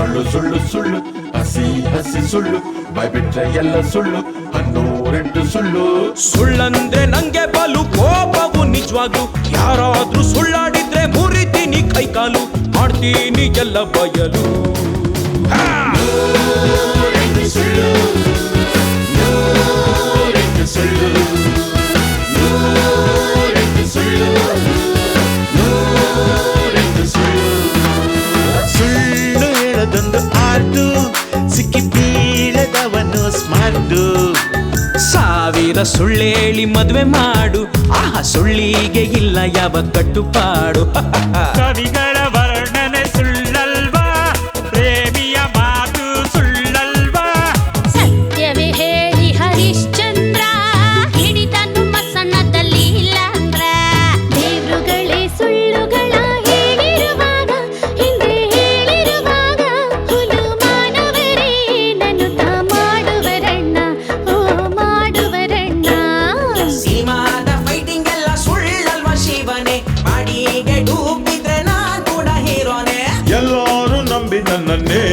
ಸುಳ್ಳು ಸುಳ್ಳು ಸುಳ್ಳು ಹಸಿ ಹಸಿ ಸುಳ್ಳು ಬಾಯ್ಬಿಟ್ರೆ ಎಲ್ಲ ಸುಳ್ಳು 108 ಸುಳ್ಳು. ಸುಳ್ಳಂದ್ರೆ ನಂಗೆ ಬಲು ಕೋಪವು ನಿಜವಾಗ್ಲು, ಯಾರಾದ್ರೂ ಸುಳ್ಳಾಡಿದ್ರೆ ಮುರಿತೀನಿ ಕೈಕಾಲು, ಮಾಡ್ತೀನಿ ಎಲ್ಲ ಬಯಲು. ಸುಳ್ಳು ಸುಳ್ಳು ಸುಳ್ಳು ಹೇಳೋದೊಂದು ಆರ್ಟು, ಸಿಕ್ಕಿ ಬೀಳದವನು ಸ್ಮಾರ್ಟು. 1000 ಸುಳ್ಳೇಳಿ ಮದ್ವೆ ಮಾಡು, ಆಹಾ ಸುಳ್ಳಿಗೆ ಇಲ್ಲ ಯಾವ ಕಟ್ಟುಪಾಡು. ಕವಿಗಳ ವರ್ಣನೆ ಸುಳ್ಳಲ್ವಾ, ಪ್ರೇಮಿಯ ಮಾತು ಸುಳ್ಳಲ್ವಾ. ಸತ್ಯವೇ ಹೇಳಿ ಹರಿಶ್ಚಂದ್ರ, ಹಿಡಿದನು ಮಸಣದಲ್ಲಿ ಇಲ್ಲಂದ್ರ. ದೇವ್ರುಗಳೇ ಸುಳ್ಳುಗಳ ಹೇಳಿರುವಾಗ, ಹಿಂದೆ ಹೇಳಿರುವಾಗ, ಹುಲು ಮಾನವರೇ ನನ್ನುತ್ತ ಮಾಡುವರಣ್ಣ, ಓ ಮಾಡುವರಣ್ಣ. ಸೀಮಾದ ಫೈಟಿಂಗ್ ಎಲ್ಲ ಸುಳ್ಳಲ್ವಾ ಶಿವನೇ, ಮಾಡಿಗೆ ಡೂಬಿದ್ರೆ ನಾನ್ ಕೂಡ ಹೀರೋನೆ. ಎಲ್ಲರೂ ನಂಬಿ ನನ್ನನ್ನೇ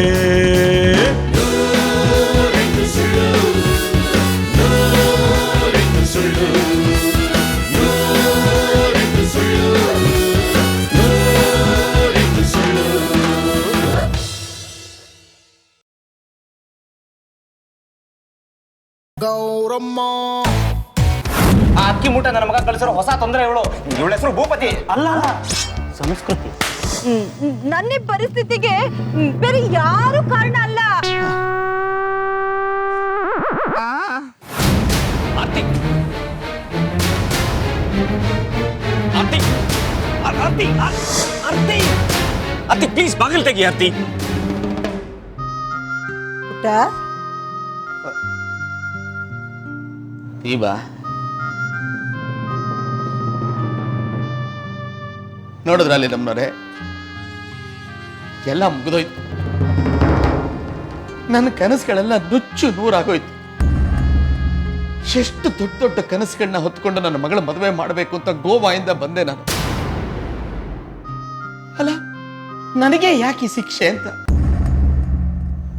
ಗೌರಮ್ಮ. ಆ ಅಕ್ಕಿ ಮೂಟ ನನ್ನ ಮಗ ಕಳಿಸಿರೋ ಹೊಸ ತೊಂದರೆ ಇವಳು. ಇವಳ ಹೆಸರು ಭೂಪತಿ ಅಲ್ಲ, ಸಂಸ್ಕೃತಿ. ನನ್ನ ಪರಿಸ್ಥಿತಿಗೆ ಬೇರೆ ಯಾರು ಕಾರಣ ಅಲ್ಲ. ಆರ್ತಿ ಆರ್ತಿ ಆರ್ತಿ ಆರ್ತಿ ಆರ್ತಿ ಪ್ಲೀಸ್ ಬಾಗಿಲು ತೆಗಿ ಆರ್ತಿ. ಪುಟ್ಟ, ದೀಪಾ ನೋಡಿದ್ರಲ್ಲಿ ನಮ್ಮನವ್ರೆ, ಎಲ್ಲ ಮುಗಿದೋಯ್ತು. ನನ್ನ ಕನಸುಗಳೆಲ್ಲ ನುಚ್ಚು ನೂರಾಗೋಯ್ತು. ಎಷ್ಟು ದೊಡ್ಡ ದೊಡ್ಡ ಕನಸುಗಳನ್ನ ಹೊತ್ಕೊಂಡು ನನ್ನ ಮಗಳ ಮದುವೆ ಮಾಡಬೇಕು ಅಂತ ಗೋವಾಯಿಂದ ಬಂದೆ ನಾನು. ಅಲ್ಲ, ನನಗೆ ಯಾಕೆ ಈ ಶಿಕ್ಷೆ ಅಂತ?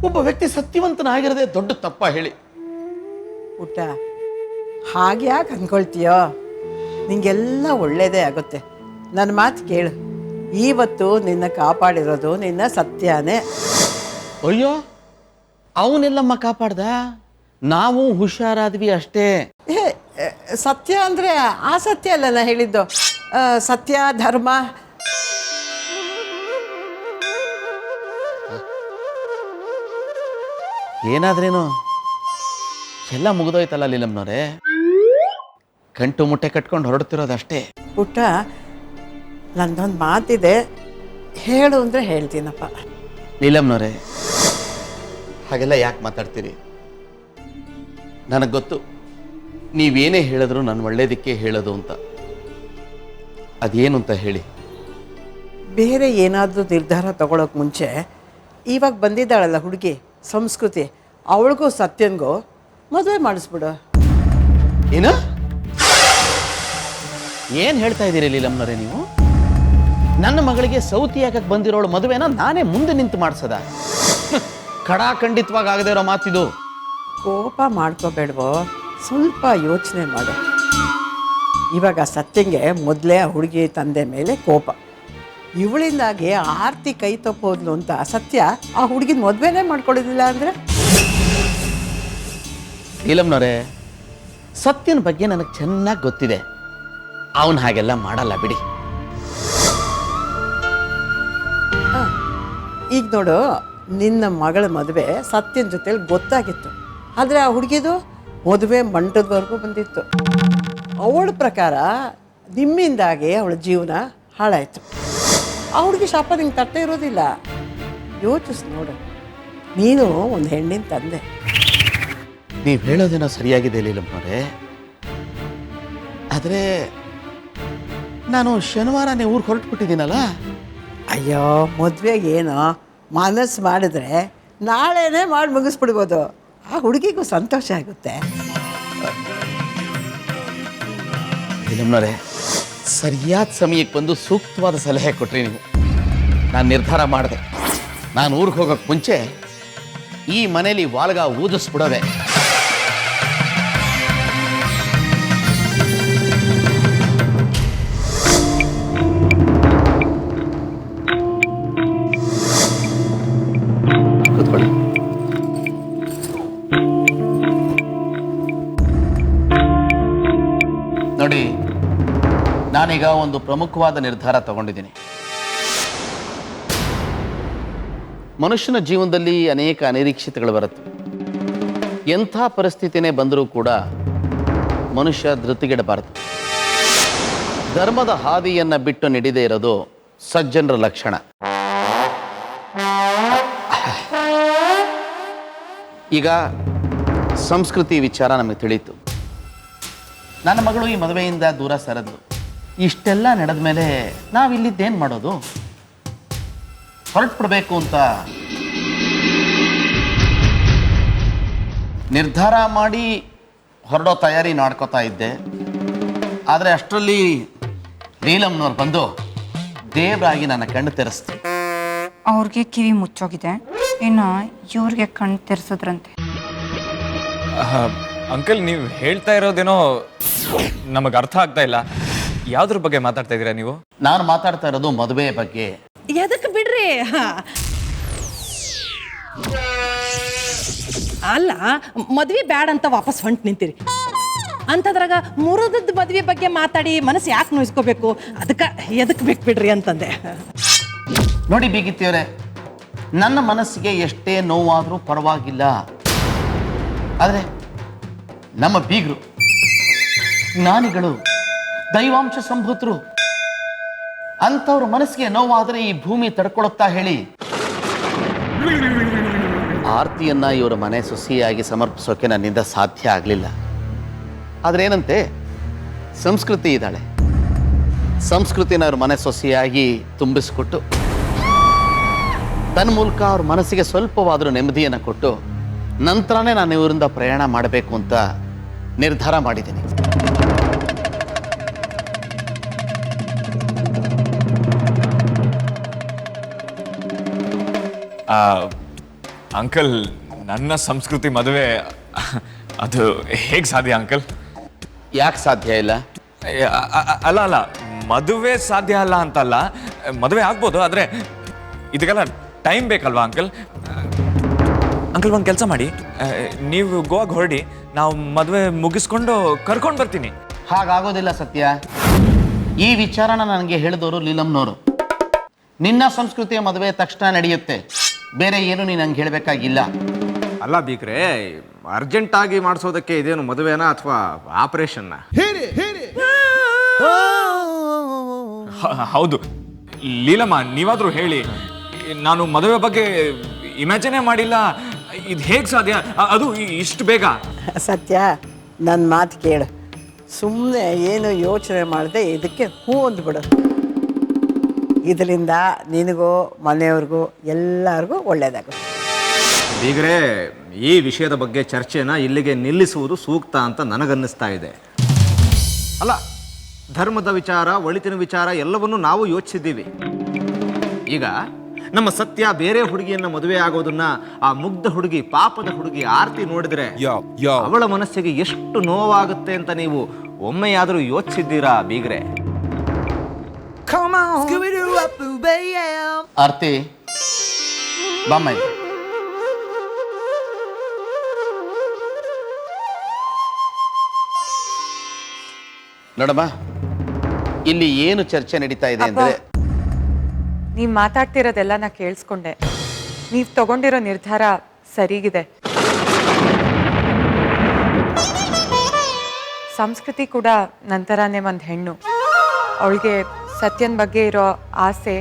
ಒಬ್ಬ ವ್ಯಕ್ತಿ ಸತ್ಯವಂತನಾಗಿರದೆ ದೊಡ್ಡ ತಪ್ಪ ಹೇಳಿ? ಪುಟ್ಟ, ಹಾಗೆ ಯಾಕೆ ಅಂದ್ಕೊಳ್ತೀಯೋ? ನಿಂಗೆಲ್ಲ ಒಳ್ಳೇದೇ ಆಗುತ್ತೆ. ನನ್ನ ಮಾತು ಕೇಳು, ಇವತ್ತು ನಿನ್ನ ಕಾಪಾಡಿರೋದು ನಿನ್ನ ಸತ್ಯನೇ. ಅಯ್ಯೋ, ಅವನೆಲ್ಲಮ್ಮ ಕಾಪಾಡ್ದ, ನಾವು ಹುಷಾರಾದ್ವಿ ಅಷ್ಟೇ. ಏ, ಸತ್ಯ ಅಂದರೆ ಆ ಸತ್ಯ ಅಲ್ಲ ನಾ ಹೇಳಿದ್ದು, ಸತ್ಯ ಧರ್ಮ. ಏನಾದ್ರೇನು ಎಲ್ಲ ಮುಗಿದೋಯ್ತಲ್ಲ ಲೀಲಮ್ನವ್ರೆ, ಗಂಟು ಮುಟ್ಟೆ ಕಟ್ಕೊಂಡು ಹೊರಡ್ತಿರೋದಷ್ಟೇ. ಪುಟ್ಟ, ನಂದೊಂದು ಮಾತಿದೆ, ಹೇಳು ಅಂದರೆ ಹೇಳ್ತೀನಪ್ಪ. ಲೀಲಮ್ನವ್ರೆ, ಹಾಗೆಲ್ಲ ಯಾಕೆ ಮಾತಾಡ್ತೀರಿ? ನನಗೆ ಗೊತ್ತು, ನೀವೇನೇ ಹೇಳಿದ್ರು ನನ್ನ ಒಳ್ಳೇದಕ್ಕೆ ಹೇಳೋದು ಅಂತ. ಅದೇನು ಅಂತ ಹೇಳಿ. ಬೇರೆ ಏನಾದರೂ ನಿರ್ಧಾರ ತಗೊಳ್ಳೋಕೆ ಮುಂಚೆ ಇವಾಗ ಬಂದಿದ್ದಾಳಲ್ಲ ಹುಡುಗಿ ಸಂಸ್ಕೃತಿ, ಅವಳಿಗೂ ಸತ್ಯನ್ಗೂ ಮದುವೆ ಮಾಡಿಸ್ಬಿಡು. ಏನು ಏನು ಹೇಳ್ತಾ ಇದ್ದೀರಿ ಲೀಲಮ್ನವ್ರೆ ನೀವು? ನನ್ನ ಮಗಳಿಗೆ ಸೌತಿಯಾಗಕ್ಕೆ ಬಂದಿರೋಳು ಮದುವೆನ ನಾನೇ ಮುಂದೆ ನಿಂತು ಮಾಡಿಸದ? ಖಡಾಖಂಡಿತವಾಗಿ ಆಗದೆ ಇರೋ ಮಾತಿದು. ಕೋಪ ಮಾಡ್ಕೋಬೇಡ್ವೋ, ಸ್ವಲ್ಪ ಯೋಚನೆ ಮಾಡು. ಇವಾಗ ಸತ್ಯಂಗೆ ಮೊದಲೇ ಆ ಹುಡುಗಿ ತಂದೆ ಮೇಲೆ ಕೋಪ. ಇವಳಿಂದಾಗಿ ಆರ್ತಿ ಕೈ ತಪ್ಪೋದ್ಲು ಅಂತ ಸತ್ಯ ಆ ಹುಡುಗಿನ ಮದುವೆನೇ ಮಾಡ್ಕೊಳ್ಳೋದಿಲ್ಲ ಅಂದರೆ? ಲೀಲಮ್ನವ್ರೆ, ಸತ್ಯನ ಬಗ್ಗೆ ನನಗೆ ಚೆನ್ನಾಗಿ ಗೊತ್ತಿದೆ. ಅವನು ಹಾಗೆಲ್ಲ ಮಾಡಲ್ಲ ಬಿಡಿ. ಈಗ ನೋಡು, ನಿನ್ನ ಮಗಳ ಮದುವೆ ಸತ್ಯನ ಜೊತೆಲಿ ಗೊತ್ತಾಗಿತ್ತು, ಆದರೆ ಆ ಹುಡುಗಿದು ಮದುವೆ ಮಂಟದವರೆಗೂ ಬಂದಿತ್ತು. ಅವಳ ಪ್ರಕಾರ ನಿಮ್ಮಿಂದಾಗಿ ಅವಳ ಜೀವನ ಹಾಳಾಯಿತು. ಆ ಹುಡುಗಿ ಶಾಪ ನಿಂಗೆ ತಟ್ಟೆ ಇರೋದಿಲ್ಲ. ಯೋಚಿಸ್ ನೋಡು, ನೀನು ಒಂದು ಹೆಣ್ಣಿನ ತಂದೆ. ನೀವು ಹೇಳೋದೇನೋ ಸರಿಯಾಗಿದೆ ಲೀಲಮ್ನವ್ರೆ, ಆದರೆ ನಾನು ಶನಿವಾರನೇ ಊರಿಗೆ ಹೊರಟುಬಿಟ್ಟಿದ್ದೀನಲ್ಲ. ಅಯ್ಯೋ, ಮದುವೆಗೆ ಏನೋ ಮನಸ್ಸು ಮಾಡಿದ್ರೆ ನಾಳೆನೇ ಮಾಡಿ ಮುಗಿಸ್ಬಿಡ್ಬೋದು. ಆ ಹುಡುಗಿಗೂ ಸಂತೋಷ ಆಗುತ್ತೆ. ಲೀಲಮ್ನವ್ರೆ, ಸರಿಯಾದ ಸಮಯಕ್ಕೆ ಬಂದು ಸೂಕ್ತವಾದ ಸಲಹೆ ಕೊಟ್ರಿ ನೀವು. ನಾನು ನಿರ್ಧಾರ ಮಾಡಿದೆ. ನಾನು ಊರಿಗೆ ಹೋಗೋಕೆ ಮುಂಚೆ ಈ ಮನೇಲಿ ವಾಲ್ಗ ಊದಿಸ್ಬಿಡೋದೆ. ಕೂತ್ಕೊಳ್ಳಿ. ನೋಡಿ, ನಾನೀಗ ಒಂದು ಪ್ರಮುಖವಾದ ನಿರ್ಧಾರ ತಗೊಂಡಿದ್ದೀನಿ. ಮನುಷ್ಯನ ಜೀವನದಲ್ಲಿ ಅನೇಕ ಅನಿರೀಕ್ಷಿತಗಳು ಬರುತ್ತೆ. ಎಂಥ ಪರಿಸ್ಥಿತಿನೇ ಬಂದರೂ ಕೂಡ ಮನುಷ್ಯ ಧೃತಿಗೆಡಬಾರದು. ಧರ್ಮದ ಹಾದಿಯನ್ನು ಬಿಟ್ಟು ನಡೆದೇ ಇರೋದು ಸಜ್ಜನರ ಲಕ್ಷಣ. ಈಗ ಸಂಸ್ಕೃತಿ ವಿಚಾರ ನಮಗೆ ತಿಳಿಯಿತು. ನನ್ನ ಮಗಳು ಈ ಮದುವೆಯಿಂದ ದೂರ ಸರಿದ್ಲು. ಇಷ್ಟೆಲ್ಲ ನಡೆದ ಮೇಲೆ ನಾವಿಲ್ಲಿದ್ದೇನು ಮಾಡೋದು? ಹೊರಟ್ಬಿಡ್ಬೇಕು ಅಂತ ನಿರ್ಧಾರ ಮಾಡಿ ಹೊರಡೋ ತಯಾರಿ ಮಾಡ್ಕೋತಾ ಇದ್ದೆ. ಆದರೆ ಅಷ್ಟರಲ್ಲಿ ನೀಲಮ್ನವ್ರು ಬಂದು ದೇವರಾಗಿ ನನ್ನ ಕಣ್ಣು ತೆರೆಸ್ತು. ಅವ್ರಿಗೆ ಕಿವಿ ಮುಚ್ಚೋಗಿದೆ, ಇನ್ನು ಇವ್ರಿಗೆ ಕಣ್ಣು ತೆರೆಸಿದ್ರಂತೆ. ಅಂಕಲ್, ನೀವು ಹೇಳ್ತಾ ಇರೋದೇನೋ ನಮಗೆ ಅರ್ಥ ಆಗ್ತಾ ಇಲ್ಲ. ಯಾವ್ದ್ರ ಬಗ್ಗೆ ಮಾತಾಡ್ತಾ ಇದ್ದೀರಾ ನೀವು? ನಾನು ಮಾತಾಡ್ತಾ ಇರೋದು ಮದುವೆ ಬಗ್ಗೆ. ಎದಕ್ಕೆ ಬಿಡ್ರಿ? ಅಲ್ಲ, ಮದ್ವೆ ಬ್ಯಾಡ ಅಂತ ವಾಪಸ್ ಹೊಂಟು ನಿಂತೀರಿ ಅಂತದ್ರಾಗ ಮುರಿದದ್ದು ಮದ್ವೆ ಬಗ್ಗೆ ಮಾತಾಡಿ ಮನಸ್ಸು ಯಾಕೆ ನೋಯಿಸ್ಕೋಬೇಕು? ಅದಕ್ಕೆ ಎದಕ್ಕೆ ಬೇಕು ಬಿಡ್ರಿ ಅಂತಂದೆ. ನೋಡಿ ಬೀಗಿತ್ತಿಯವರೇ, ನನ್ನ ಮನಸ್ಸಿಗೆ ಎಷ್ಟೇ ನೋವಾದರೂ ಪರವಾಗಿಲ್ಲ. ಆದರೆ ನಮ್ಮ ಬೀಗರು, ಜ್ಞಾನಿಗಳು, ದೈವಾಂಶ ಸಂಭೂತರು, ಅಂಥವ್ರ ಮನಸ್ಸಿಗೆ ನೋವಾದರೆ ಈ ಭೂಮಿ ತಡ್ಕೊಳುತ್ತಾ ಹೇಳಿ? ಆರತಿಯನ್ನ ಇವರ ಮನೆ ಸೊಸೆಯಾಗಿ ಸಮರ್ಪಿಸೋಕೆ ನನ್ನಿಂದ ಸಾಧ್ಯ ಆಗಲಿಲ್ಲ. ಆದರೆ ಏನಂತೆ, ಸಂಸ್ಕೃತಿ ಇದ್ದಾಳೆ. ಸಂಸ್ಕೃತಿನ ಅವ್ರ ಮನೆ ಸೊಸೆಯಾಗಿ ತುಂಬಿಸಿಕೊಟ್ಟು ತನ್ನ ಮೂಲಕ ಅವ್ರ ಮನಸ್ಸಿಗೆ ಸ್ವಲ್ಪವಾದರೂ ನೆಮ್ಮದಿಯನ್ನು ಕೊಟ್ಟು ನಂತರನೇ ನಾನು ಇವರಿಂದ ಪ್ರಯಾಣ ಮಾಡಬೇಕು ಅಂತ ನಿರ್ಧಾರ ಮಾಡಿದ್ದೀನಿ. ಅಂಕಲ್, ನನ್ನ ಸಂಸ್ಕೃತಿ ಮದುವೆ ಅದು ಹೇಗೆ ಸಾಧ್ಯ ಅಂಕಲ್? ಯಾಕೆ ಸಾಧ್ಯ ಇಲ್ಲ? ಅಲ್ಲ ಅಲ್ಲ, ಮದುವೆ ಸಾಧ್ಯ ಅಲ್ಲ ಅಂತಲ್ಲ, ಮದುವೆ ಆಗ್ಬೋದು, ಆದರೆ ಇದಕ್ಕೆಲ್ಲ ಟೈಮ್ ಬೇಕಲ್ವಾ ಅಂಕಲ್? ಅಂಕಲ್, ಒಂದು ಕೆಲಸ ಮಾಡಿ, ನೀವು ಗೋವಾಗೆ ಹೊರಡಿ, ನಾವು ಮದುವೆ ಮುಗಿಸ್ಕೊಂಡು ಕರ್ಕೊಂಡು ಬರ್ತೀನಿ. ಹಾಗಾಗೋದಿಲ್ಲ ಸತ್ಯ. ಈ ವಿಚಾರನ ನನಗೆ ಹೇಳಿದವರು ಲೀಲಮ್ನವರು. ನಿನ್ನ ಸಂಸ್ಕೃತಿಯ ಮದುವೆ ತಕ್ಷಣ ನಡೆಯುತ್ತೆ, ಬೇರೆ ಏನು ನೀನು ನಂಗೆ ಹೇಳಬೇಕಾಗಿಲ್ಲ. ಅಲ್ಲ ಬೀಗ್ರೆ, ಅರ್ಜೆಂಟಾಗಿ ಮಾಡಿಸೋದಕ್ಕೆ ಇದೇನು ಮದುವೆನಾ ಅಥವಾ ಆಪರೇಷನ್ನ? ಹೌದು ಲೀಲಮ್ಮ, ನೀವಾದರೂ ಹೇಳಿ. ನಾನು ಮದುವೆ ಬಗ್ಗೆ ಇಮ್ಯಾಜಿನೇ ಮಾಡಿಲ್ಲ. ಇದು ಹೇಗೆ ಸಾಧ್ಯ, ಅದು ಇಷ್ಟು ಬೇಗ? ಸತ್ಯ, ನನ್ನ ಮಾತು ಕೇಳು. ಸುಮ್ಮನೆ ಏನು ಯೋಚನೆ ಮಾಡದೆ ಇದಕ್ಕೆ ಹೂ ಅಂದ್ಬಿಡು. ಇದರಿಂದ ನಿನಗೂ ಮನೆಯವ್ರಿಗೂ ಎಲ್ಲರಿಗೂ ಒಳ್ಳೆಯದಾಗುತ್ತೆ. ಬೀಗ್ರೆ, ಈ ವಿಷಯದ ಬಗ್ಗೆ ಚರ್ಚೆನ ಇಲ್ಲಿಗೆ ನಿಲ್ಲಿಸುವುದು ಸೂಕ್ತ ಅಂತ ನನಗನ್ನಿಸ್ತಾ ಇದೆ. ಅಲ್ಲ, ಧರ್ಮದ ವಿಚಾರ, ಒಳಿತಿನ ವಿಚಾರ ಎಲ್ಲವನ್ನೂ ನಾವು ಯೋಚಿಸಿದ್ದೀವಿ. ಈಗ ನಮ್ಮ ಸತ್ಯ ಬೇರೆ ಹುಡುಗಿಯನ್ನ ಮದುವೆ ಆಗೋದನ್ನ ಆ ಮುಗ್ಧ ಹುಡುಗಿ, ಪಾಪದ ಹುಡುಗಿ ಆರ್ತಿ ನೋಡಿದ್ರೆ ಅವಳ ಮನಸ್ಸಿಗೆ ಎಷ್ಟು ನೋವಾಗುತ್ತೆ ಅಂತ ನೀವು ಒಮ್ಮೆಯಾದರೂ ಯೋಚಿಸಿದ್ದೀರಾ ಬೀಗ್ರೆ? ಆರ್ತಿ, ಬಾಮ್ಮ ಇಲ್ಲಿ. ನೋಡಮ್ಮ, ಇಲ್ಲಿ ಏನು ಚರ್ಚೆ ನಡೀತಾ ಇದೆ ಅಂದ್ರೆ, ನೀವು ಮಾತಾಡ್ತಿರೋದೆಲ್ಲ ನಾ ಕೇಳಿಸ್ಕೊಂಡೆ. ನೀವು ತಗೊಂಡಿರೋ ನಿರ್ಧಾರ ಸರಿಗಿದೆ. ಸಂಸ್ಕೃತಿ ಕೂಡ ನಂತರನೇ ಒಂದು ಹೆಣ್ಣು. ಅವಳಿಗೆ ಸತ್ಯನ ಬಗ್ಗೆ ಇರೋ ಆಸೆ,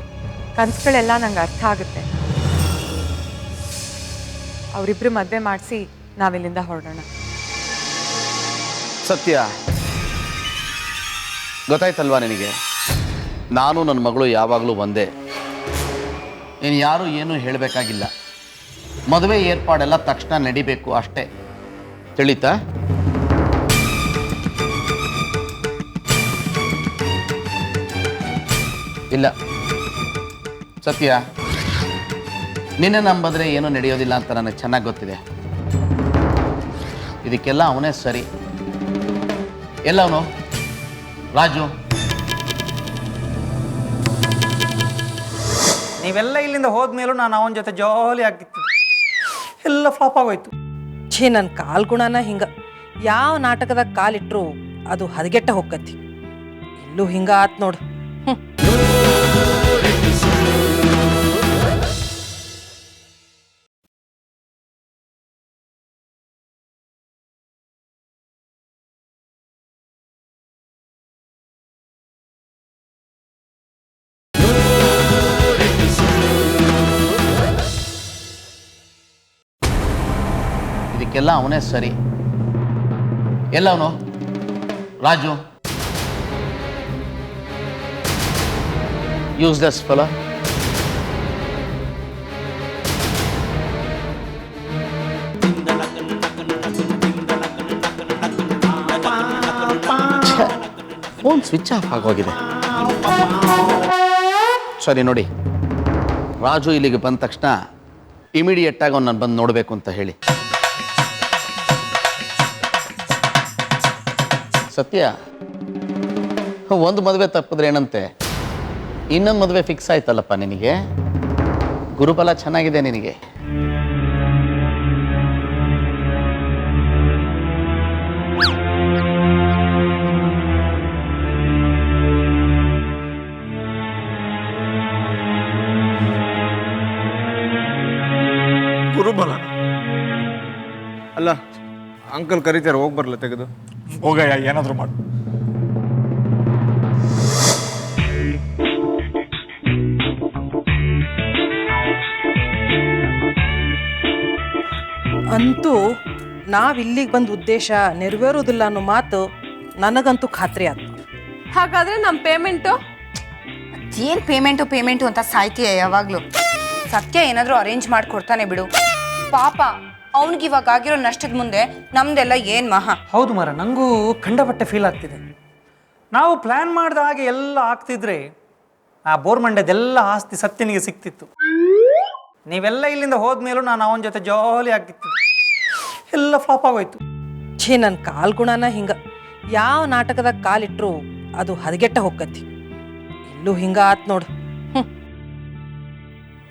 ಕನಸುಗಳೆಲ್ಲ ನಂಗೆ ಅರ್ಥ ಆಗುತ್ತೆ. ಅವರಿಬ್ರು ಮದುವೆ ಮಾಡಿಸಿ ನಾವಿಲ್ಲಿಂದ ಹೊರಡೋಣ. ಸತ್ಯ, ಗೊತ್ತಾಯ್ತಲ್ವಾ ನಿನಗೆ? ನಾನು ನನ್ನ ಮಗಳು ಯಾವಾಗಲೂ ಒಂದೇ. ನೀನು ಯಾರು ಏನೂ ಹೇಳಬೇಕಾಗಿಲ್ಲ. ಮದುವೆ ಏರ್ಪಾಡೆಲ್ಲ ತಕ್ಷಣ ನಡಿಬೇಕು ಅಷ್ಟೇ. ತಿಳಿತಾ? ಇಲ್ಲ ಸತ್ಯ, ನಿನ್ನೆ ನಂಬಂದ್ರೆ ಏನೂ ನಡೆಯೋದಿಲ್ಲ ಅಂತ ನನಗೆ ಚೆನ್ನಾಗಿ ಗೊತ್ತಿದೆ. ಇದಕ್ಕೆಲ್ಲ ಅವನೇ ಸರಿ. ಎಲ್ಲವನು ರಾಜು? ನೀವೆಲ್ಲ ಇಲ್ಲಿಂದ ಹೋದ್ಮೇಲೂ ನಾನು ಅವನ ಜೊತೆ ಜಾಲಿ ಆಗಿತ್ತು, ಎಲ್ಲ ಫ್ಲಾಪ್ ಆಗೋಯ್ತು. ಛೇ, ನನ್ನ ಕಾಲ್ ಗುಣನ ಹಿಂಗ. ಯಾವ ನಾಟಕದಾಗ ಕಾಲಿಟ್ರು ಅದು ಹದಗೆಟ್ಟ ಹೋಗತಿ. ಇಲ್ಲೂ ಹಿಂಗ ಆತ್ ನೋಡು. ಇದಕ್ಕೆಲ್ಲ ಅವನೇ ಸರಿ. ಎಲ್ಲವನು Raju? Useless fellow. Phone switch off ಆಗೋಗಿದೆ. ಸರಿ ನೋಡಿ, ರಾಜು ಇಲ್ಲಿಗೆ ಬಂದ ತಕ್ಷಣ ಇಮಿಡಿಯೇಟ್ ಆಗಿ ಅವ್ನು ಬಂದು ನೋಡಬೇಕು ಅಂತ ಹೇಳಿ. ಸತ್ಯ, ಒಂದು ಮದುವೆ ತಪ್ಪಿದ್ರೆ ಏನಂತೆ, ಇನ್ನೊಂದು ಮದುವೆ ಫಿಕ್ಸ್ ಆಯ್ತಲ್ಲಪ್ಪ ನಿನಗೆ. ಗುರುಬಲ ಚೆನ್ನಾಗಿದೆ ನಿನಗೆ. ಗುರುಬಲ ಅಲ್ಲ, ಅಂಕಲ್ ಕರೀತಾರೆ, ಹೋಗಿ ಬರಲ್ಲ ತೆಗೆದು. ಹೋಗಯ್ಯ, ಏನಾದರೂ ಮಾಡು. ಅಂತೂ ನಾವಿಲ್ಲಿಗೆ ಬಂದ ಉದ್ದೇಶ ನೆರವೇರೋದಿಲ್ಲ ಅನ್ನೋ ಮಾತು ನನಗಂತೂ ಖಾತ್ರಿ ಆಯ್ತು. ಹಾಗಾದ್ರೆ ನಮ್ಮ ಪೇಮೆಂಟು ಏನು ಪೇಮೆಂಟು ಅಂತ ಸಾಯ್ತೀಯ ಯಾವಾಗಲೂ. ಸತ್ಯ ಏನಾದರೂ ಅರೇಂಜ್ ಮಾಡಿಕೊಡ್ತಾನೆ ಬಿಡು. ಪಾಪ ಅವನಿಗೆ ಇವಾಗ ಆಗಿರೋ ನಷ್ಟದ ಮುಂದೆ ನಮ್ದೆಲ್ಲ ಏನು ಮಹಾ. ಹೌದು ಮರ, ನನಗೂ ಖಂಡಪಟ್ಟೆ ಫೀಲ್ ಆಗ್ತಿದೆ. ನಾವು ಪ್ಲ್ಯಾನ್ ಮಾಡಿದ ಹಾಗೆ ಎಲ್ಲ ಆಗ್ತಿದ್ರೆ ಆ ಬೋರ್ಮಂಡ್ಯದೆಲ್ಲ ಆಸ್ತಿ ಸತ್ಯನಿಗೆ ಸಿಕ್ತಿತ್ತು. ನೀವೆಲ್ಲ ಇಲ್ಲಿಂದ ಹೋದ್ಮೇಲೂ ನಾನು ಅವನ ಜೊತೆ ಜಾಲಿ ಆಗಿತ್ತು, ಎಲ್ಲ ಫ್ಲಾಪ್ ಆಗೋಯ್ತು. ಛೇ, ನನ್ನ ಕಾಲ್ ಗುಣನ ಹಿಂಗ. ಯಾವ ನಾಟಕದಾಗ ಕಾಲಿಟ್ರು ಅದು ಹದಗೆಟ್ಟ ಹೋಗತಿ. ಇಲ್ಲೂ ಹಿಂಗ ಆತ್ ನೋಡು.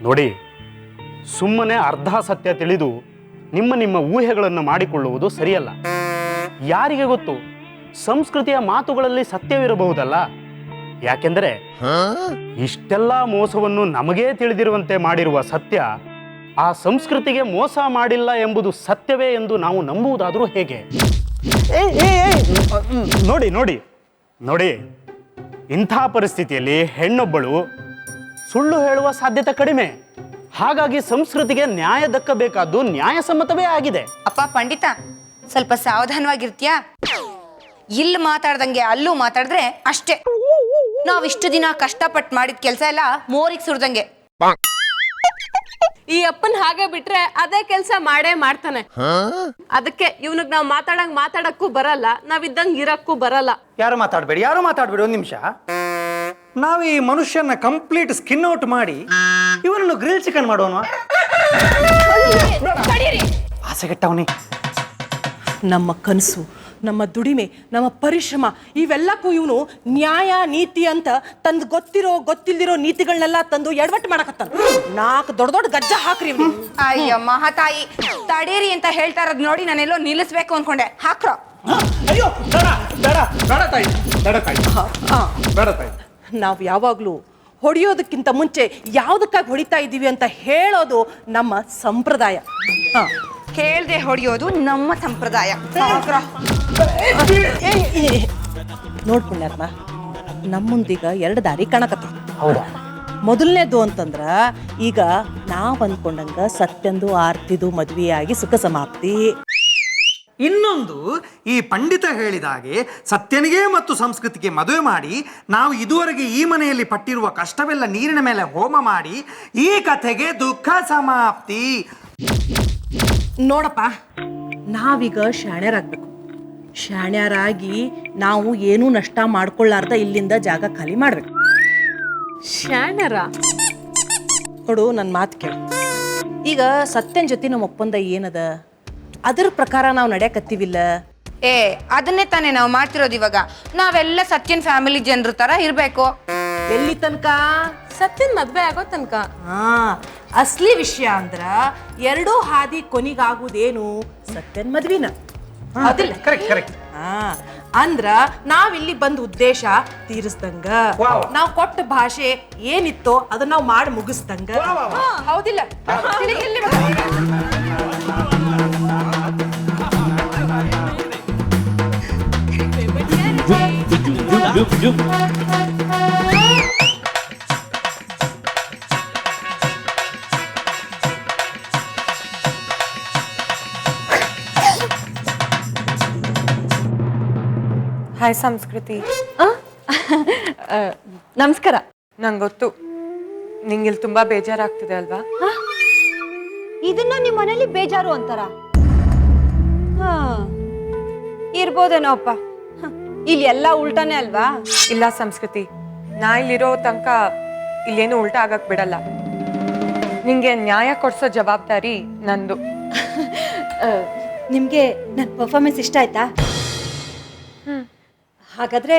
ನೋಡಿ, ಸುಮ್ಮನೆ ಅರ್ಧ ಸತ್ಯ ತಿಳಿದು ನಿಮ್ಮ ಊಹೆಗಳನ್ನು ಮಾಡಿಕೊಳ್ಳುವುದು ಸರಿಯಲ್ಲ. ಯಾರಿಗೆ ಗೊತ್ತು, ಸಂಸ್ಕೃತಿಯ ಮಾತುಗಳಲ್ಲಿ ಸತ್ಯವಿರಬಹುದಲ್ಲ. ಯಾಕೆಂದರೆ ಇಷ್ಟೆಲ್ಲ ಮೋಸವನ್ನು ನಮಗೇ ತಿಳಿದಿರುವಂತೆ ಮಾಡಿರುವ ಸತ್ಯ ಆ ಸಂಸ್ಕೃತಿಗೆ ಮೋಸ ಮಾಡಿಲ್ಲ ಎಂಬುದು ಸತ್ಯವೇ ಎಂದು ನಾವು ನಂಬುವುದಾದರೂ ಹೇಗೆ? ನೋಡಿ ನೋಡಿ ನೋಡಿ, ಇಂಥ ಪರಿಸ್ಥಿತಿಯಲ್ಲಿ ಹೆಣ್ಣೊಬ್ಬಳು ಸುಳ್ಳು ಹೇಳುವ ಸಾಧ್ಯತೆ ಕಡಿಮೆ. ಹಾಗಾಗಿ ಸಂಸ್ಕೃತಿಗೆ ನ್ಯಾಯ ದಕ್ಕಬೇಕಾದ್ದು ನ್ಯಾಯಸಮ್ಮತವೇ ಆಗಿದೆ. ಅಪ್ಪ ಪಂಡಿತ, ಸ್ವಲ್ಪ ಸಾವಧಾನವಾಗಿರ್ತೀಯಾ? ಇಲ್ಲಿ ಮಾತಾಡ್ದಂಗೆ ಅಲ್ಲೂ ಮಾತಾಡಿದ್ರೆ ಅಷ್ಟೇ. ನಾವಿಷ್ಟು ದಿನ ಕಷ್ಟಪಟ್ಟು ಮಾಡಿದ ಕೆಲಸ ಎಲ್ಲ ಮೋರಿಗೆ ಸುರಿದಂಗೆ. ಈ ಅಪ್ಪನ್ ಹಾಗೆ ಬಿಟ್ರೆ ಅದೇ ಕೆಲಸ ಮಾಡೇ ಮಾಡ್ತಾನೆ. ಅದಕ್ಕೆ ಇವನಿಗೆ ನಾವು ಮಾತಾಡಕ್ಕೂ ಬರಲ್ಲ, ನಾವಿದ್ದಂಗೆ ಇರಕ್ಕೂ ಬರಲ್ಲ. ಯಾರು ಮಾತಾಡಬೇಡಿ, ಒಂದು ನಿಮಿಷ. ನಾವು ಈ ಮನುಷ್ಯನ ಕಂಪ್ಲೀಟ್ ಸ್ಕಿನ್ ಔಟ್ ಮಾಡಿ ಇವನನ್ನು ಗ್ರಿಲ್ ಚಿಕನ್ ಮಾಡೋಣ. ಆಸೆಗೆಟ್ಟವನೇ. ನಮ್ಮ ಕನಸು, ನಮ್ಮ ದುಡಿಮೆ, ನಮ್ಮ ಪರಿಶ್ರಮ ಇವೆಲ್ಲಕ್ಕೂ ಇವನು ನ್ಯಾಯ ನೀತಿ ಅಂತ ತಂದು ಗೊತ್ತಿಲ್ದಿರೋ ನೀತಿಗಳನ್ನೆಲ್ಲ ತಂದು ಎಡವಟ್ಟು ಮಾಡಕತ್ತಾನ. 4 ದೊಡ್ಡ ಗಜ್ಜ ಹಾಕ್ರಿ ಇವ್ನು. ಅಯ್ಯ ಮಹಾತಾಯಿ, ತಡೀರಿ ಅಂತ ಹೇಳ್ತಾ ಇರೋದು ನೋಡಿ ನಾನೆಲ್ಲೋ ನಿಲ್ಲಿಸ್ಬೇಕು ಅನ್ಕೊಂಡೆ. ಹಾಕ್ರೋ. ಅಯ್ಯೋ, ಬೇಡ ತಾಯಿ. ನಾವು ಯಾವಾಗಲೂ ಹೊಡೆಯೋದಕ್ಕಿಂತ ಮುಂಚೆ ಯಾವುದಕ್ಕಾಗಿ ಹೊಡಿತಾ ಇದ್ದೀವಿ ಅಂತ ಹೇಳೋದು ನಮ್ಮ ಸಂಪ್ರದಾಯ. ಹೇಳ್ದೆ ಹೊಡೆಯೋದು ನಮ್ಮ ಸಂಪ್ರದಾಯ. ನೋಡ್ ಪುಣ್ಯಾತ್ಮ, ನಮ್ಮುಂದೀಗ 2 ದಾರಿ ಕಾಣಕತ್ತ. ಹೌದಾ? ಮೊದಲನೇದು ಅಂತಂದ್ರ, ಈಗ ನಾವ್ ಅಂದ್ಕೊಂಡಂಗ ಸತ್ಯಂದು ಆರ್ತಿದು ಮದ್ವೆಯಾಗಿ ಸುಖ ಸಮಾಪ್ತಿ. ಇನ್ನೊಂದು, ಈ ಪಂಡಿತ ಹೇಳಿದ ಹಾಗೆ ಸತ್ಯನಿಗೆ ಮತ್ತು ಸಂಸ್ಕೃತಿಗೆ ಮದುವೆ ಮಾಡಿ ನಾವು ಇದುವರೆಗೆ ಈ ಮನೆಯಲ್ಲಿ ಪಟ್ಟಿರುವ ಕಷ್ಟವೆಲ್ಲ ನೀರಿನ ಮೇಲೆ ಹೋಮ ಮಾಡಿ ಈ ಕಥೆಗೆ ದುಃಖ ಸಮಾಪ್ತಿ. ನೋಡಪ್ಪ, ನಾವೀಗ ಶಾಣ್ಯರಾಗಬೇಕು. ಶಾಣ್ಯರಾಗಿ ನಾವು ಏನೂ ನಷ್ಟ ಮಾಡ್ಕೊಳ್ಳಾರ್ದ ಇಲ್ಲಿಂದ ಜಾಗ ಖಾಲಿ ಮಾಡ್ಬೇಕು. ಶಾಣ್ಯರ? ನೋಡು, ನನ್ನ ಮಾತು ಕೇಳು. ಈಗ ಸತ್ಯನ ಜೊತೆ ನಮ್ಮ ಒಪ್ಪಂದ ಏನದ ಅದ್ರ ಪ್ರಕಾರ ನಾವು ನಡೆಯಕತ್ತೀವಿಲ್ಲ. ಅದನ್ನೇ ತಾನೇ ನಾವು ಮಾಡ್ತಿರೋದು. ಇವಾಗ ನಾವೆಲ್ಲ ಸತ್ಯನ್ ಫ್ಯಾಮಿಲಿ ಜನರ ತರ ಇರ್ಬೇಕು. ಎಲ್ಲಿ ತನಕ? ಸತ್ಯನ್ ಮದ್ವೆ ಆಗೋ ತನಕ. ಅಸ್ಲಿ ವಿಷಯ ಅಂದ್ರ ಎರಡೂ ಹಾದಿ ಕೊನಿಗಾಗುದೇನು ಸತ್ಯನ್ ಮದ್ವಿನ. ಅಂದ್ರ ನಾವಿಲ್ಲಿ ಬಂದ ಉದ್ದೇಶ ತೀರಿಸ್ದಂಗ, ನಾವ್ ಕೊಟ್ಟ ಭಾಷೆ ಏನಿತ್ತೋ ಅದನ್ನ ನಾವ್ ಮಾಡಿ ಮುಗಿಸ್ದಂಗ. ಹೌದಿಲ್ಲ? ಹಾಯ್ ಸಂಸ್ಕೃತಿ. ನಮಸ್ಕಾರ. ನಂಗೆ ಗೊತ್ತು ನಿಂಗಿಲ್ಲಿ ತುಂಬಾ ಬೇಜಾರಾಗ್ತಿದೆ ಅಲ್ವಾ? ಇದನ್ನ ನಿಮ್ಮ ಮನೇಲಿ ಬೇಜಾರು ಅಂತಾರ? ಇರ್ಬೋದೇನೋ ಅಪ್ಪ. ಇಲ್ಲಿ ಎಲ್ಲ ಉಲ್ಟಾನೇ ಅಲ್ವಾ? ಇಲ್ಲ ಸಂಸ್ಕೃತಿ, ನಾ ಇಲ್ಲಿರೋ ತನಕ ಇಲ್ಲೇನು ಉಲ್ಟಾ ಆಗಕ್ ಬಿಡಲ್ಲ. ನಿಂಗೆ ನ್ಯಾಯ ಕೊಡ್ಸೋ ಜವಾಬ್ದಾರಿ ನಂದು. ನಿಮ್ಗೆ ನನ್ನ ಪರ್ಫಾರ್ಮೆನ್ಸ್ ಇಷ್ಟ ಆಯ್ತಾ? ಹಾಗಾದ್ರೆ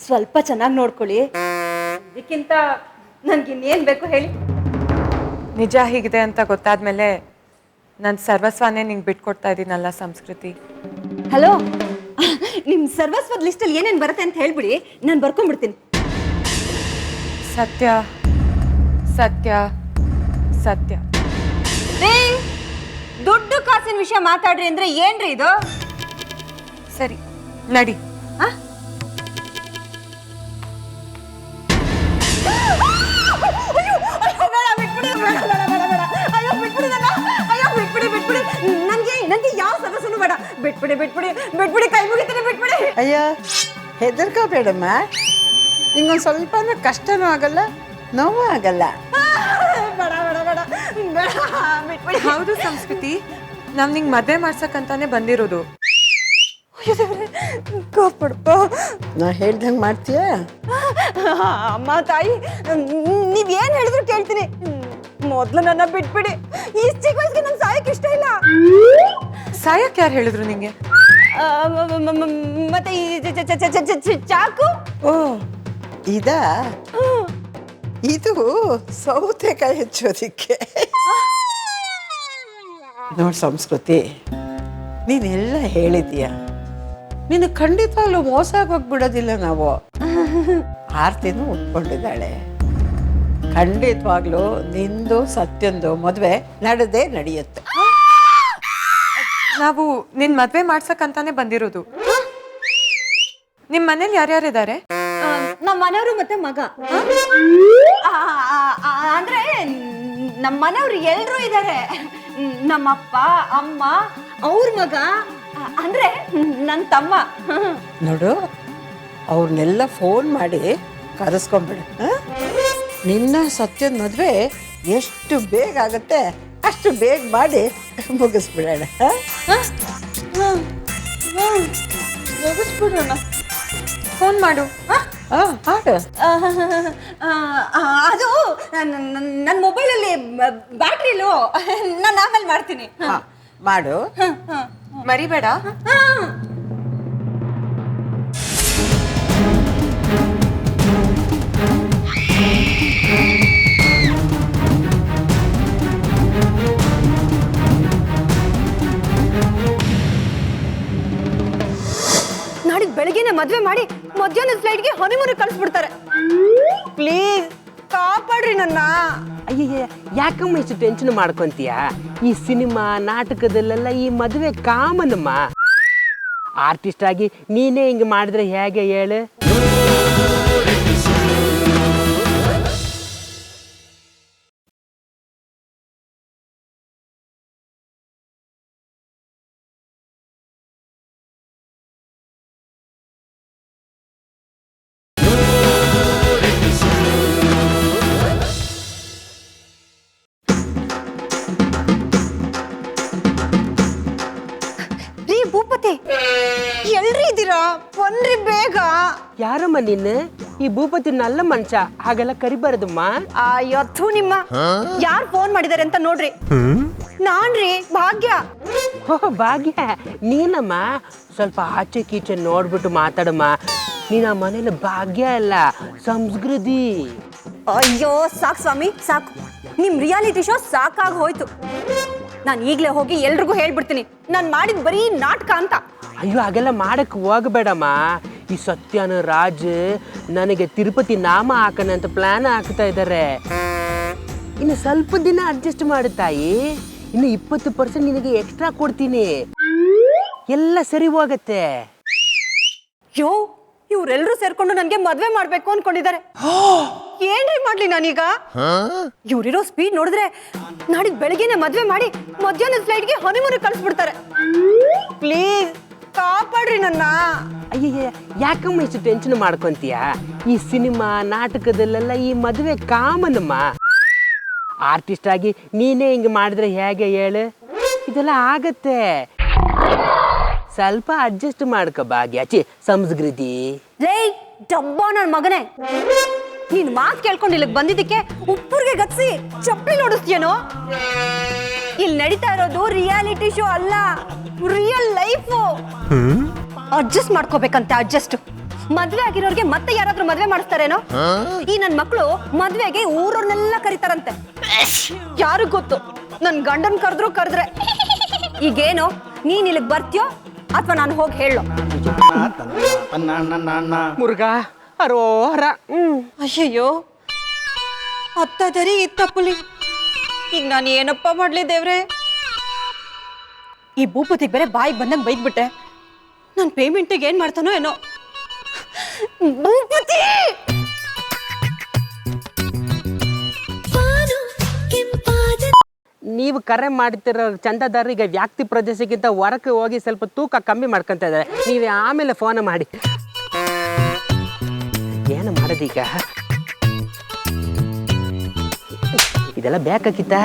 ಸ್ವಲ್ಪ ಚೆನ್ನಾಗಿ ನೋಡ್ಕೊಳ್ಳಿ. ಇದಕ್ಕಿಂತ ನನ್ಗಿನ್ನೇನ್ ಬೇಕು ಹೇಳಿ? ನಿಜ ಹೀಗಿದೆ ಅಂತ ಗೊತ್ತಾದ್ಮೇಲೆ ನನ್ನ ಸರ್ವಸ್ವನೇ ನಿಂಗೆ ಬಿಟ್ಕೊಡ್ತಾ ಇದ್ದೀನಲ್ಲ ಸಂಸ್ಕೃತಿ. ಹಲೋ, ನಿಮ್ಮ ಸರ್ವಸ್ವದ ಲಿಸ್ಟಲ್ಲಿ ಏನೇನು ಬರುತ್ತೆ ಅಂತ ಹೇಳ್ಬಿಡಿ, ನಾನು ಬರ್ಕೊಂಡ್ಬಿಡ್ತೀನಿ. ಸತ್ಯ ಸತ್ಯ ಸತ್ಯ. ದುಡ್ಡು ಕಾಸಿನ ವಿಷಯ ಮಾತಾಡ್ರಿ ಅಂದ್ರೆ ಏನ್ರಿ ಇದು? ಸರಿ ನಡಿ. ನನಗೆ ಯಾವ ಸರ್ವಸ್ವನು ಬೇಡ. ಬಿಟ್ಬಿಡಿ ಬಿಟ್ಬಿಡಿ ಬಿಟ್ಬಿಡಿ, ಕೈ ಮುಗಿತೀನಿ, ಬಿಟ್ಬಿಡಿ. ಅಯ್ಯ ಹೆದರ್ಕೋಬೇಡಮ್ಮ, ನಿಂಗೊಂದು ಸ್ವಲ್ಪ ಕಷ್ಟನೂ ಆಗಲ್ಲ, ನೋವು ಆಗಲ್ಲ. ಹೌದು ಸಂಸ್ಕೃತಿ, ನಾವ್ ನಿಂಗೆ ಮದುವೆ ಮಾಡ್ಸಕ್ಕಂತಾನೆ ಬಂದಿರೋದು. ನಾ ಹೇಳ್ದಂಗೆ ಮಾಡ್ತೀಯ? ಅಮ್ಮ ತಾಯಿ, ನೀವೇನ್ ಹೇಳಿದ್ರು ಕೇಳ್ತೀನಿ. ಮೊದ್ಲು ನನ್ನ ಬಿಟ್ಬಿಡಿ. ಈ ಚಿಕ್ಕ ವಯಸ್ಸಿಗೆ ನಂಗೆ ಸಾಯಕ್ ಇಷ್ಟ ಇಲ್ಲ. ಸಾಯಕ್ ಯಾರು ಹೇಳಿದ್ರು ನಿಂಗೆ? ಮತ್ತೆ ಈ ಚಾಕು? ಓ ಇದು ಸೌತೆಕಾಯಿ ಹೆಚ್ಚೋದಿಕ್ಕೆ. ನೋಡಿ ಸಂಸ್ಕೃತಿ, ನೀನೆಲ್ಲ ಹೇಳಿದೀಯ, ನೀನು ಖಂಡಿತವಾಗ್ಲೂ ಮೋಸ ಹೋಗ್ಬಿಡೋದಿಲ್ಲ. ನಾವು ಆರ್ತಿನೂ ಉಟ್ಕೊಂಡಿದ್ದಾಳೆ. ಖಂಡಿತವಾಗ್ಲೂ ನಿಂದು ಸತ್ಯಂದು ಮದುವೆ ನಡೆಯುತ್ತೆ. ನಾವು ನಿನ್ ಮದ್ವೆ ಮಾಡ್ಸಕ್ಕಂತಾನೆ ಬಂದಿರೋದು. ನಿಮ್ ಮನೇಲಿ ಯಾರ್ಯಾರಿದ್ದಾರೆ? ನಮ್ಮ ಮನೆಯವರು ಮತ್ತೆ ಮಗ. ಅಂದ್ರೆ ನಮ್ಮ ಮನೆಯವ್ರು ಎಲ್ರೂ ಇದ್ದಾರೆ. ನಮ್ಮಪ್ಪ, ಅಮ್ಮ, ಅವ್ರ ಮಗ, ಅಂದ್ರೆ ನನ್ನ ತಮ್ಮ. ನೋಡು, ಅವ್ರನ್ನೆಲ್ಲ ಫೋನ್ ಮಾಡಿ ಕರೆಸ್ಕೊಂಡ್ಬಿಡ. ನಿನ್ನ ಸತ್ಯದ ಮದುವೆ ಎಷ್ಟು ಬೇಗ ಆಗುತ್ತೆ ಅಷ್ಟು ಬೇಗ ಮಾಡಿ ಮುಗಿಸ್ಬಿಡೋಣ. ಮುಗಿಸ್ಬಿಡೋಣ. ಫೋನ್ ಮಾಡು. ಅದು ನನ್ನ ಮೊಬೈಲಲ್ಲಿ ಬ್ಯಾಟ್ರಿ ಲೋ. ನಾನು ಆಮೇಲೆ ಮಾಡ್ತೀನಿ. ಮಾಡು, ಮರಿಬೇಡ. ನಾಡಿದ್ದು ಬೆಳಗ್ಗೆನೆ ಮದ್ವೆ ಮಾಡಿ ಮಧ್ಯಾಹ್ನದ ಫ್ಲೈಟ್ಗೆ ಹನಿಮೂನ್ ಕಳಿಸ್ಬಿಡ್ತಾರೆ. ಪ್ಲೀಸ್ ಕಾಪಾಡ್ರಿ ನನ್ನ. ಅಯ್ಯಯ್ಯ, ಯಾಕಮ್ಮ ಇಷ್ಟು ಟೆನ್ಷನ್ ಮಾಡ್ಕೊಂತೀಯ? ಈ ಸಿನಿಮಾ ನಾಟಕದಲ್ಲೆಲ್ಲ ಈ ಮದುವೆ ಕಾಮನಮ್ಮ. ಆರ್ಟಿಸ್ಟ್ ಆಗಿ ನೀನೇ ಹಿಂಗೆ ಮಾಡಿದ್ರೆ ಹೇಗೆ ಹೇಳು? ಭೂಪತಿ, ಎಲ್ರಿ ಇದ್ದೀರಾ? ಬನ್ರಿ ಬೇಗ. ಯಾರಮ್ಮ ನೀನು? ಈ ಭೂಪತಿ ನಲ್ಲ ಮನುಷ್ಯ, ಹಾಗೆಲ್ಲ ಕರಿಬಾರದಮ್ಮ. ಅಯ್ಯೋ ನಿಮ್ಮ ಯಾರು ಫೋನ್ ಮಾಡಿದಾರೆ ಅಂತ ನೋಡ್ರಿ. ನಾನ್ರಿ ಭಾಗ್ಯ. ಓಹ್ ಭಾಗ್ಯ, ನೀನಮ್ಮ? ಸ್ವಲ್ಪ ಆಚೆ ಕೀಚೆ ನೋಡ್ಬಿಟ್ಟು ಮಾತಾಡಮ್ಮ. ನೀನು ಆ ಮನೇಲಿ ಭಾಗ್ಯ ಅಲ್ಲ, ಸಂಸ್ಕೃತಿ. ಅಯ್ಯೋ ಸಾಕು ಸ್ವಾಮಿ ಸಾಕು, ನಿಮ್ ರಿಯಾಲಿಟಿ ಶೋ ಸಾಕಾಗಿ ಹೋಯ್ತು. ನಾನು ಈಗಲೇ ಹೋಗಿ ಎಲ್ರಿಗೂ ಹೇಳ್ಬಿಡ್ತೀನಿ ನಾನು ಮಾಡಿದ ಬರೀ ನಾಟಕ ಅಂತ. ಅಯ್ಯೋ ಹಾಗೆಲ್ಲ ಮಾಡಕ್ಕೆ ಹೋಗಬೇಡಮ್ಮ. ಈ ಸತ್ಯನ ರಾಜ್ ನನಗೆ ತಿರುಪತಿ ನಾಮ ಹಾಕೋಣ ಅಂತ ಪ್ಲಾನ್ ಹಾಕ್ತಾ ಇದ್ದಾರೆ. ಇನ್ನು ಸ್ವಲ್ಪ ದಿನ ಅಡ್ಜಸ್ಟ್ ಮಾಡು ತಾಯಿ. ಇನ್ನು 20% ನಿನಗೆ ಎಕ್ಸ್ಟ್ರಾ ಕೊಡ್ತೀನಿ, ಎಲ್ಲ ಸರಿ ಹೋಗತ್ತೆ. ಯೋ, ಇವ್ರೆಲ್ರೂ ಸೇರ್ಕೊಂಡು ನನ್ಗೆ ಮದ್ವೆ ಮಾಡ್ಬೇಕು ಅನ್ಕೊಂಡಿದ್ದಾರೆ. ಏನ್ರಿ ಮಾಡ್ಲಿ ನಾನೀಗ? ಇವ್ರಿರೋ ಸ್ಪೀಡ್ ನೋಡಿದ್ರೆ ನಾಡಿದ್ ಬೆಳಗ್ಗೆನೆ ಮದ್ವೆ ಮಾಡಿ ಮಧ್ಯಾಹ್ನದ ಫ್ಲೈಟ್ಗೆ ಹನಿಮೂನ್ ಕಳಿಸ್ಬಿಡ್ತಾರೆ. ಪ್ಲೀಸ್ ಕಾಪಾಡ್ರಿ ನನ್ನ. ಅಯ್ಯ, ಯಾಕಮ್ಮ ಇಷ್ಟು ಟೆನ್ಷನ್ ಮಾಡ್ಕೊಂತೀಯ? ಈ ಸಿನಿಮಾ ನಾಟಕದಲ್ಲೆಲ್ಲ ಈ ಮದುವೆ ಕಾಮನಮ್ಮ. ಆರ್ಟಿಸ್ಟ್ ಆಗಿ ನೀನೇ ಹಿಂಗೆ ಮಾಡಿದ್ರೆ ಹೇಗೆ ಹೇಳು? ಇದೆಲ್ಲ ಆಗತ್ತೆ. ಸ್ವಲ್ಪ ಅಡ್ಜಸ್ಟ್ ಮಾಡ್ಕೊ ಭಾಗ್ಯಾಚಿ ಸಂಸ್ಕೃತಿ. ಲೇ ಡಬ್ಬ ನನ್ ಮಗನೇ, ನೀನ್ ಮಾತ್ ಕೇಳ್ಕೊಂಡು ಇಲ್ಲಿಗೆ ಬಂದಿದ್ದಕ್ಕೆ ಉಪ್ಪುರ್ಗೆ ಗತ್ಸಿ ಚಪ್ಪಲಿ ನೋಡಿಸ್ತೀಯನೋ? ಇಲ್ಲಿ ನಡೀತಾ ಇರೋದು ರಿಯಾಲಿಟಿ ಶೋ ಅಲ್ಲ, ರಿಯಲ್ ಲೈಫ್. ಅಡ್ಜಸ್ಟ್ ಮಾಡ್ಕೋಬೇಕಂತೆ. ಅಡ್ಜಸ್ಟ್ ಮದ್ವೆ ಆಗಿರೋರ್ಗೆ ಮತ್ತೆ ಯಾರಾದ್ರೂ ಮದ್ವೆ ಮಾಡಿಸ್ತಾರೇನೋ? ಈ ನನ್ ಮಕ್ಳು ಮದ್ವೆಗೆ ಊರವ್ರನ್ನೆಲ್ಲ ಕರೀತಾರಂತೆ. ಯಾರು ಗೊತ್ತು, ನನ್ ಗಂಡನ್ ಕರೆದ್ರೆ. ಈಗೇನೋ ನೀನ್ ಇಲ್ಲಿಗೆ ಬರ್ತೀಯೋ ಅಥವಾ ನಾನು ಹೋಗಿ ಹೇಳೋ? ಮುರುಘಾ ಅರೋಹರ. ಅಯ್ಯಯ್ಯೋ, ಅತ್ತದರಿ ಇತ್ತಪ್ಪಲಿ. ಈಗ ನಾನು ಏನಪ್ಪ ಮಾಡ್ಲಿ ದೇವ್ರೆ? ಈ ಭೂಪತಿಗೆ ಬೇರೆ ಬಾಯಿಗೆ ಬಂದಂಗೆ ಬೈದ್ಬಿಟ್ಟೆ. ನನ್ನ ಪೇಮೆಂಟಿಗೆ ಏನ್ ಮಾಡ್ತಾನೋ ಏನೋ. ಭೂಪತಿ ನೀವು ಕರೆ ಮಾಡ್ತಿರೋ ಚಂದದಾರರಿಗೆ ವ್ಯಕ್ತಿ ಪ್ರದೇಶಕ್ಕಿಂತ ಹೊರಕ್ಕೆ ಹೋಗಿ ಸ್ವಲ್ಪ ತೂಕ ಕಮ್ಮಿ ಮಾಡ್ಕೊಂತ ಇದ್ದಾರೆ. ನೀವು ಆಮೇಲೆ ಫೋನ್ ಮಾಡಿ. ಏನು ಮಾಡೋದೀಗ? ಇದೆಲ್ಲ ಬೇಕಾಗಿತ್ತಾ?